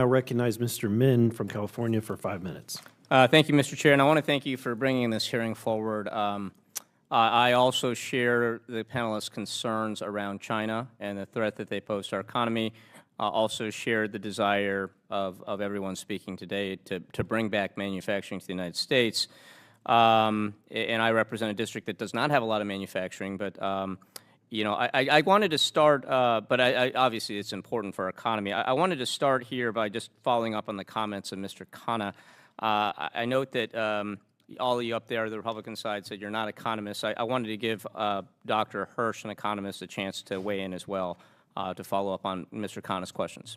I recognize Mr. Min from California for 5 minutes. Thank you, Mr. Chair, and I want to thank you for bringing this hearing forward. I also share the panelists' concerns around China and the threat that they pose to our economy. Also share the desire of everyone speaking today to bring back manufacturing to the United States. And I represent a district that does not have a lot of manufacturing, but you know, I wanted to start, but obviously it's important for our economy. I wanted to start here by just following up on the comments of Mr. Khanna. I note that all of you up there, the Republican side, said you're not economists. I wanted to give Dr. Hirsch, an economist, a chance to weigh in as well to follow up on Mr. Khanna's questions.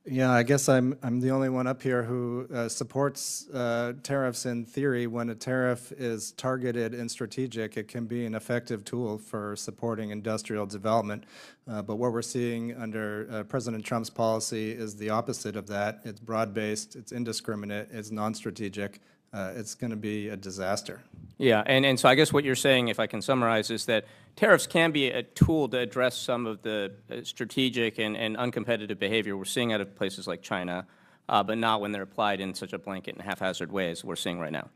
Yeah, I guess I'm the only one up here who supports tariffs in theory. When a tariff is targeted and strategic, it can be an effective tool for supporting industrial development. But what we're seeing under President Trump's policy is the opposite of that. It's broad-based, it's indiscriminate, it's non-strategic. It's going to be a disaster. Yeah, and so I guess what you're saying, if I can summarize, is that tariffs can be a tool to address some of the strategic and uncompetitive behavior we're seeing out of places like China, but not when they're applied in such a blanket and haphazard way as we're seeing right now.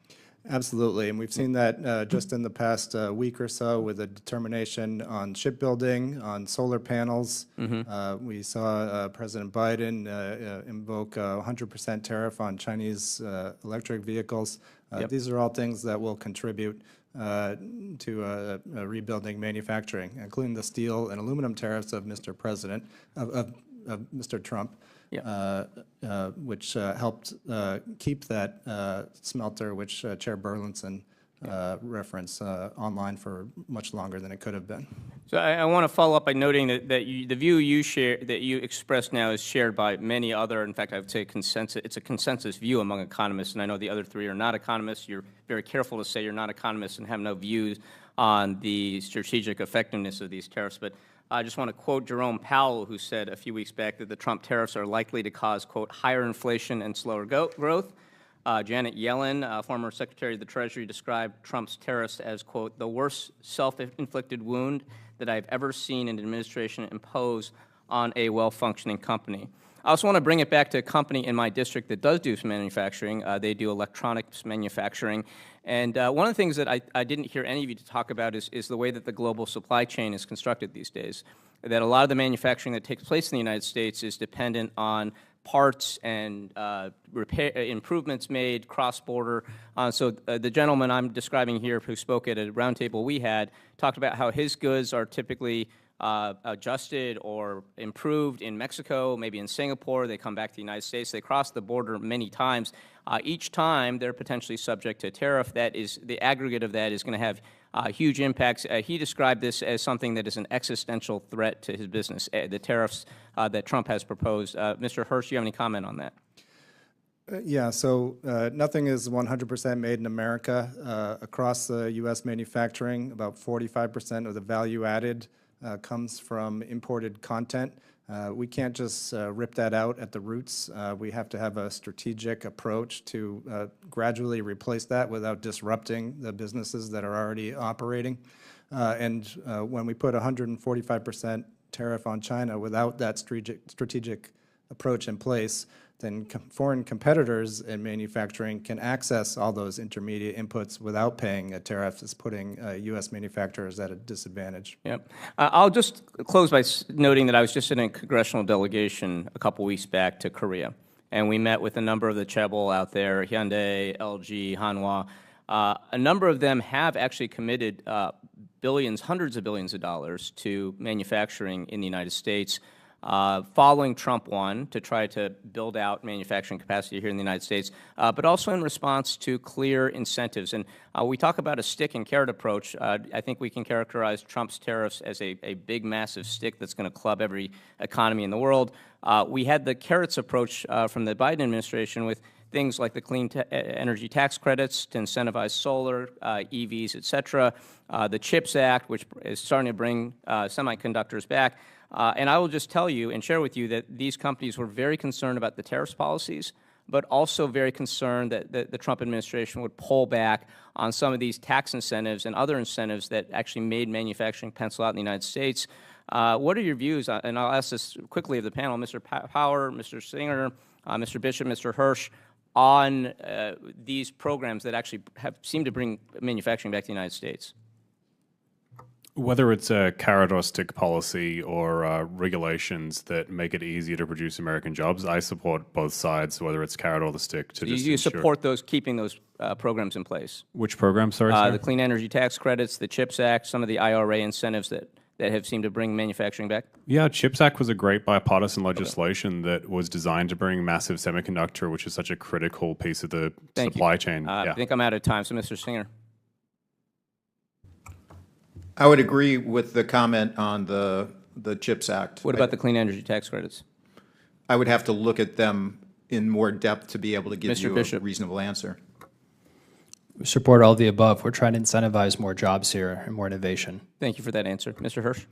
Absolutely, and we've seen that just in the past week or so with a determination on shipbuilding, on solar panels. We saw President Biden invoke a 100% tariff on Chinese electric vehicles. These are all things that will contribute to rebuilding manufacturing, including the steel and aluminum tariffs of Mr. President, of Mr. Trump. Which helped keep that smelter, which Chair Burlinson referenced, online for much longer than it could have been. So I want to follow up by noting that the view you share, that you express now, is shared by many other. In fact, I would say consensus. It's a consensus view among economists, and I know the other three are not economists. You're very careful to say you're not economists and have no views on the strategic effectiveness of these tariffs, but I just want to quote Jerome Powell, who said a few weeks back that the Trump tariffs are likely to cause, quote, higher inflation and slower growth. Janet Yellen, former Secretary of the Treasury, described Trump's tariffs as, quote, the worst self-inflicted wound that I've ever seen an administration impose on a well-functioning company. I also want to bring it back to a company in my district that does do some manufacturing. They do electronics manufacturing. And one of the things that I didn't hear any of you talk about is the way that the global supply chain is constructed these days. That a lot of the manufacturing that takes place in the United States is dependent on parts and repair improvements made cross-border. So the gentleman I'm describing here who spoke at a roundtable we had talked about how his goods are typically adjusted or improved in Mexico, maybe in Singapore. They come back to the United States. They cross the border many times. Each time, they're potentially subject to a tariff. That is, the aggregate of that is going to have huge impacts. He described this as something that is an existential threat to his business, the tariffs that Trump has proposed. Mr. Hirsch, do you have any comment on that? Yeah, so nothing is 100% made in America. Across the U.S. manufacturing, about 45% of the value added comes from imported content. We can't just rip that out at the roots. We have to have a strategic approach to gradually replace that without disrupting the businesses that are already operating. And when we put 145% tariff on China without that strategic approach in place, then foreign competitors in manufacturing can access all those intermediate inputs without paying a tariff. That's putting U.S. manufacturers at a disadvantage. Yep. I'll just close by noting that I was just in a congressional delegation a couple weeks back to Korea, and we met with a number of the chaebol out there, Hyundai, LG, Hanwha. A number of them have actually committed billions, hundreds of billions of dollars to manufacturing in the United States. Following Trump 1 to try to build out manufacturing capacity here in the United States, but also in response to clear incentives. And we talk about a stick and carrot approach. I think we can characterize Trump's tariffs as a big, massive stick that's going to club every economy in the world. We had the carrots approach from the Biden administration with things like the clean energy tax credits to incentivize solar, EVs, et cetera, the CHIPS Act, which is starting to bring semiconductors back. And I will just tell you and share with you that these companies were very concerned about the tariffs policies, but also very concerned that the Trump administration would pull back on some of these tax incentives and other incentives that actually made manufacturing pencil out in the United States. What are your views, and I'll ask this quickly of the panel, Mr. Power, Mr. Singer, Mr. Bishop, Mr. Hirsch, on these programs that actually seem to bring manufacturing back to the United States? Whether it's a carrot or stick policy or regulations that make it easier to produce American jobs, I support both sides, whether it's carrot or the stick. To just You ensure. support those, keeping those programs in place? Which program, sorry, sir? The Clean Energy Tax Credits, the CHIPS Act, some of the IRA incentives that have seemed to bring manufacturing back? Yeah, CHIPS Act was a great bipartisan legislation that was designed to bring massive semiconductor, which is such a critical piece of the supply chain. I think I'm out of time, so Mr. Singer. I would agree with the comment on the CHIPS Act. What about the Clean Energy Tax Credits? I would have to look at them in more depth to be able to give Mr. you Bishop. a reasonable answer. Support all of the above. We're trying to incentivize more jobs here and more innovation. Thank you for that answer. Mr. Hirsch?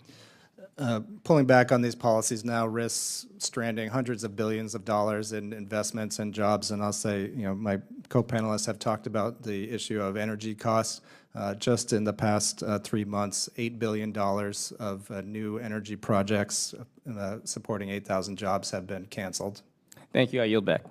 Pulling back on these policies now risks stranding hundreds of billions of dollars in investments and jobs. And I'll say, my co-panelists have talked about the issue of energy costs. Just in the past 3 months, $8 billion of new energy projects supporting 8,000 jobs have been canceled. Thank you. I yield back.